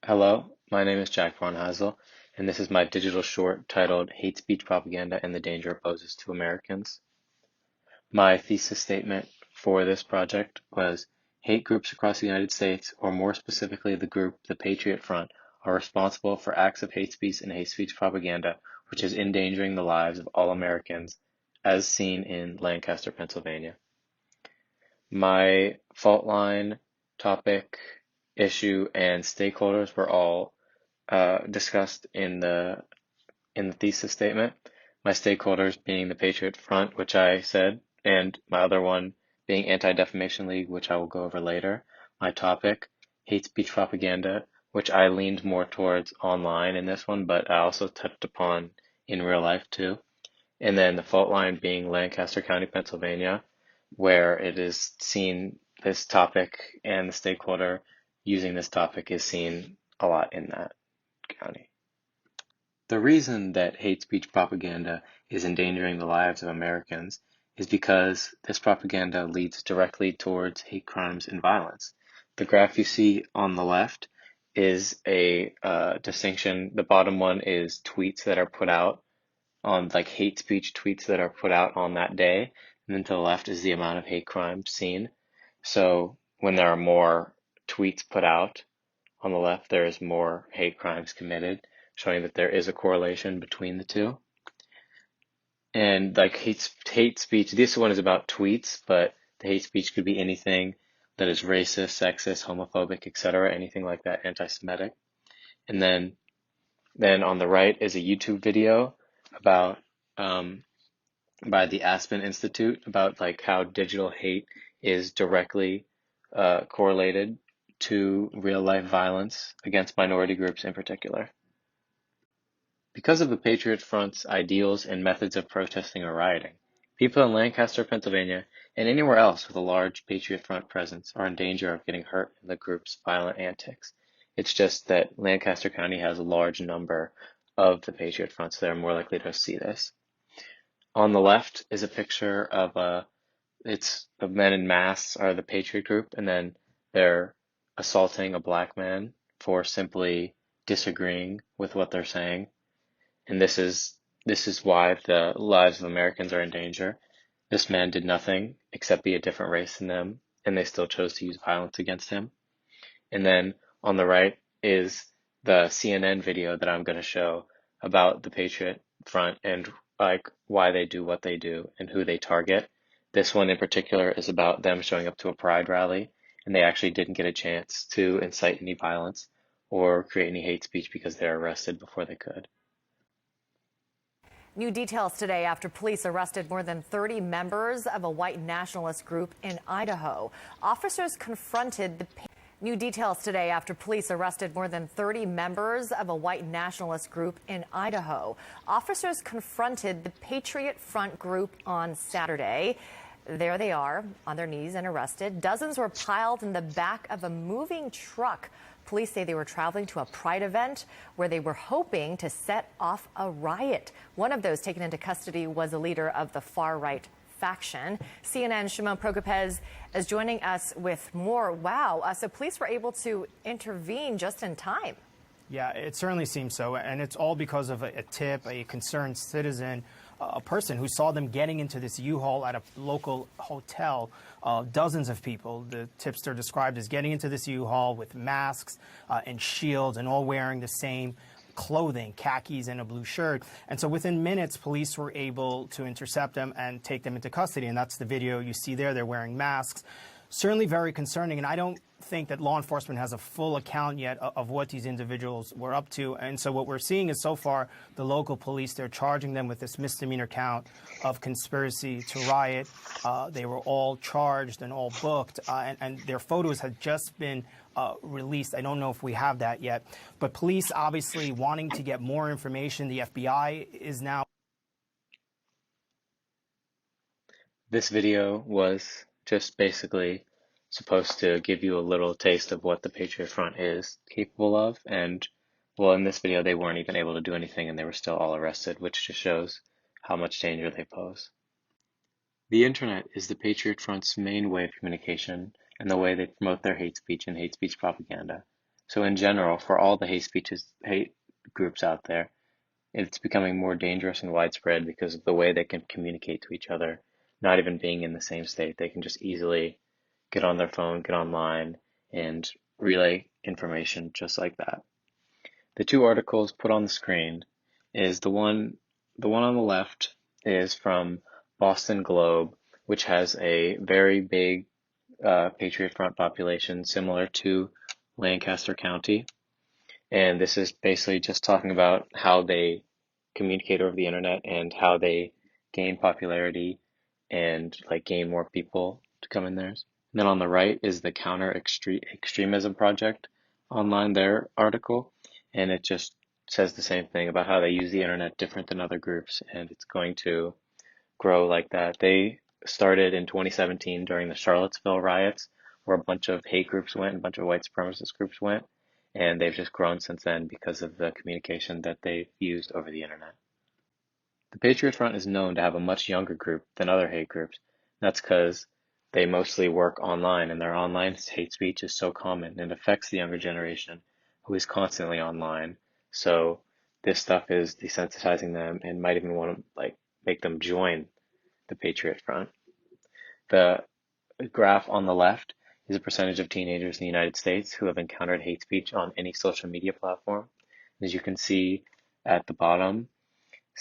Hello, my name is Jack Von Hazel, and this is my digital short titled Hate Speech Propaganda and the Danger It Poses to Americans. My thesis statement for this project was hate groups across the United States, or more specifically the group the Patriot Front, are responsible for acts of hate speech and hate speech propaganda, which is endangering the lives of all Americans, as seen in Lancaster, Pennsylvania. My fault line, topic, issue, and stakeholders were all discussed in the thesis statement. My stakeholders being the Patriot Front, which I said, and my other one being Anti-Defamation League, which I will go over later. My topic, hate speech propaganda, which I leaned more towards online in this one, but I also touched upon in real life too. And then the fault line being Lancaster County, Pennsylvania, where it is seen this topic and the stakeholder using this topic is seen a lot in that county. The reason that hate speech propaganda is endangering the lives of Americans is because this propaganda leads directly towards hate crimes and violence. The graph you see on the left is a distinction. The bottom one is tweets that are put out on like hate speech tweets that are put out on that day. And then to the left is the amount of hate crimes seen. So when there are more tweets put out on the left, there is more hate crimes committed, showing that there is a correlation between the two. And like hate speech, this one is about tweets, but the hate speech could be anything that is racist, sexist, homophobic, etc., anything like that, anti-Semitic. And then on the right is a YouTube video about by the Aspen Institute about like how digital hate is directly correlated to real life violence against minority groups in particular. Because of the Patriot Front's ideals and methods of protesting or rioting, people in Lancaster, Pennsylvania, and anywhere else with a large Patriot Front presence are in danger of getting hurt in the group's violent antics. It's just that Lancaster County has a large number of the Patriot Front, so they're more likely to see this. On the left is a picture of it's the men in masks are the Patriot group, and then they're assaulting a black man for simply disagreeing with what they're saying. And this is why the lives of Americans are in danger. This man did nothing except be a different race than them, and they still chose to use violence against him. And then on the right is the CNN video that I'm going to show about the Patriot Front and like why they do what they do and who they target. This one in particular is about them showing up to a pride rally, and they actually didn't get a chance to incite any violence or create any hate speech because they're arrested before they could. New details today after police arrested more than 30 members of a white nationalist group in Idaho. Officers confronted the New details today after police arrested more than 30 members of a white nationalist group in Idaho. Officers confronted the Patriot Front group on Saturday. There they are on their knees and arrested. Dozens were piled in the back of a moving truck. Police say they were traveling to a pride event where they were hoping to set off a riot. One of those taken into custody was a leader of the far-right faction. CNN Shimon Prokopez is joining us with more. Wow. So police were able to intervene just in time. Yeah, it certainly seems so. And it's all because of a tip, a concerned citizen, a person who saw them getting into this U-Haul at a local hotel. Dozens of people, the tipster described as getting into this U-Haul with masks and shields and all wearing the same clothing, khakis and a blue shirt. And so within minutes, police were able to intercept them and take them into custody. And that's the video you see there. They're wearing masks. Certainly very concerning. And I don't think that law enforcement has a full account yet of what these individuals were up to. And so what we're seeing is so far the local police, they're charging them with this misdemeanor count of conspiracy to riot. They were all charged and all booked, and their photos had just been released. I don't know if we have that yet, but police obviously wanting to get more information. The FBI is now. This video was just basically supposed to give you a little taste of what the Patriot Front is capable of. And well, in this video, they weren't even able to do anything and they were still all arrested, which just shows how much danger they pose. The internet is the Patriot Front's main way of communication and the way they promote their hate speech and hate speech propaganda. So in general, for all the hate groups out there, it's becoming more dangerous and widespread because of the way they can communicate to each other, not even being in the same state. They can just easily get on their phone, get online, and relay information just like that. The two articles put on the screen is the one on the left is from Boston Globe, which has a very big Patriot Front population similar to Lancaster County. And this is basically just talking about how they communicate over the internet and how they gain popularity and like gain more people to come in theirs. And then on the right is the Extremism Project online, their article, and it just says the same thing about how they use the internet different than other groups, and it's going to grow like that. They started in 2017 during the Charlottesville riots, where a bunch of hate groups went, and a bunch of white supremacist groups went, and they've just grown since then because of the communication that they've used over the internet. The Patriot Front is known to have a much younger group than other hate groups. That's because they mostly work online, and their online hate speech is so common and affects the younger generation who is constantly online. So this stuff is desensitizing them and might even want to like make them join the Patriot Front. The graph on the left is a percentage of teenagers in the United States who have encountered hate speech on any social media platform. As you can see at the bottom,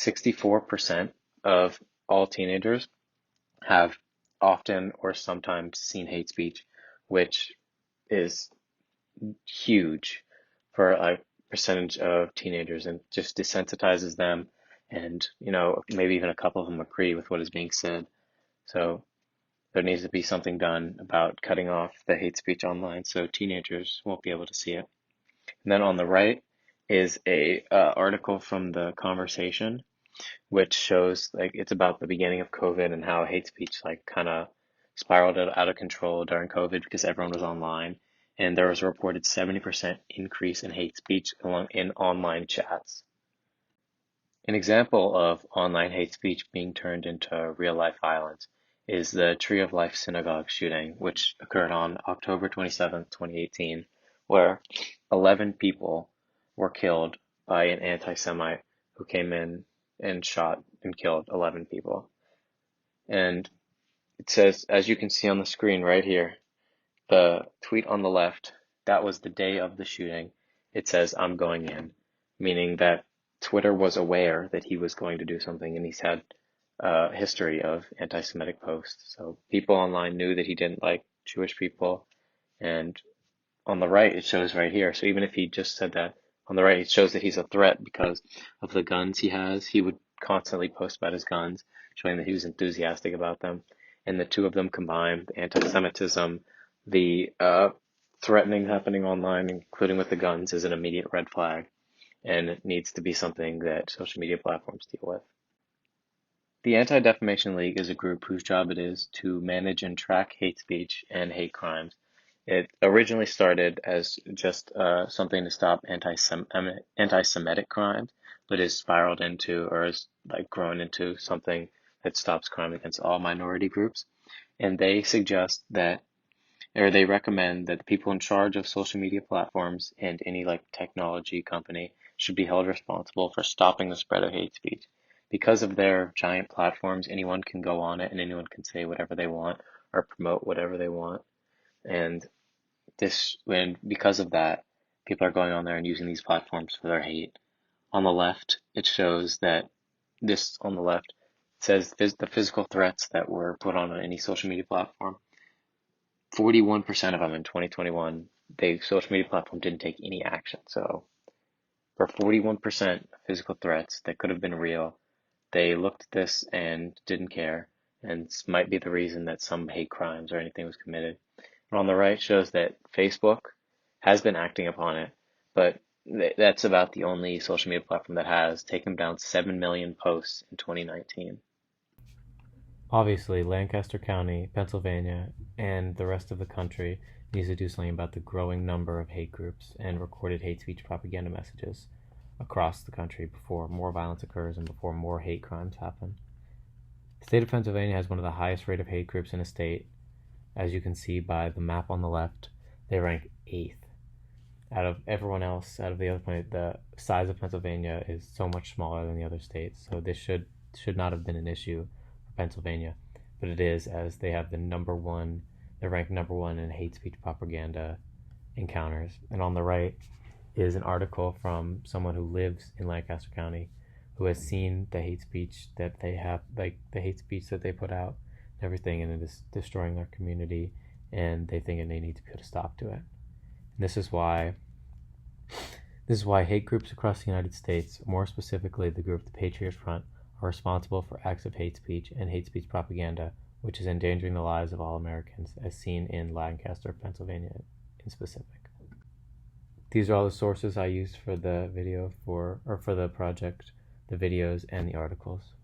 64% of all teenagers have often or sometimes seen hate speech, which is huge for a percentage of teenagers and just desensitizes them. And, maybe even a couple of them agree with what is being said. So there needs to be something done about cutting off the hate speech online so teenagers won't be able to see it. And then on the right is a article from The Conversation, which shows like it's about the beginning of COVID and how hate speech like kind of spiraled out of control during COVID because everyone was online. And there was a reported 70% increase in hate speech in online chats. An example of online hate speech being turned into real life violence is the Tree of Life synagogue shooting, which occurred on October 27th, 2018, where 11 people were killed by an anti-Semite who came in and shot and killed 11 people. And it says, as you can see on the screen right here, the tweet on the left, that was the day of the shooting. It says, "I'm going in," meaning that Twitter was aware that he was going to do something, and he's had a history of anti-Semitic posts. So people online knew that he didn't like Jewish people, and on the right, it shows right here. So even if he just said that, on the right, it shows that he's a threat because of the guns he has. He would constantly post about his guns, showing that he was enthusiastic about them. And the two of them combined, the anti-Semitism, the threatening happening online, including with the guns, is an immediate red flag. And it needs to be something that social media platforms deal with. The Anti-Defamation League is a group whose job it is to manage and track hate speech and hate crimes. It originally started as just something to stop anti-Semitic crimes, but has spiraled into or has like grown into something that stops crime against all minority groups. And they suggest that, or they recommend that the people in charge of social media platforms and any like technology company should be held responsible for stopping the spread of hate speech. Because of their giant platforms, anyone can go on it and anyone can say whatever they want or promote whatever they want. And because of that, people are going on there and using these platforms for their hate. On the left, it shows that this on the left says the physical threats that were put on any social media platform. 41% of them in 2021, the social media platform didn't take any action. So for 41% physical threats that could have been real, they looked at this and didn't care. And this might be the reason that some hate crimes or anything was committed. And on the right shows that Facebook has been acting upon it, but that's about the only social media platform that has taken down 7 million posts in 2019. Obviously, Lancaster County, Pennsylvania, and the rest of the country needs to do something about the growing number of hate groups and recorded hate speech propaganda messages across the country before more violence occurs and before more hate crimes happen. The state of Pennsylvania has one of the highest rate of hate groups in a state. As you can see by the map on the left, they rank 8th. Out of everyone else, out of the other planet, the size of Pennsylvania is so much smaller than the other states. So this should not have been an issue for Pennsylvania, but it is, as they have they're ranked number one in hate speech propaganda encounters. And on the right is an article from someone who lives in Lancaster County, who has seen the hate speech that they have, like the hate speech that they put out and everything, and it is destroying their community, and they think they need to put a stop to it. And this is why hate groups across the United States, more specifically the group the Patriot Front, are responsible for acts of hate speech and hate speech propaganda, which is endangering the lives of all Americans, as seen in Lancaster, Pennsylvania in specific. These are all the sources I used for the video for the project, the videos and the articles.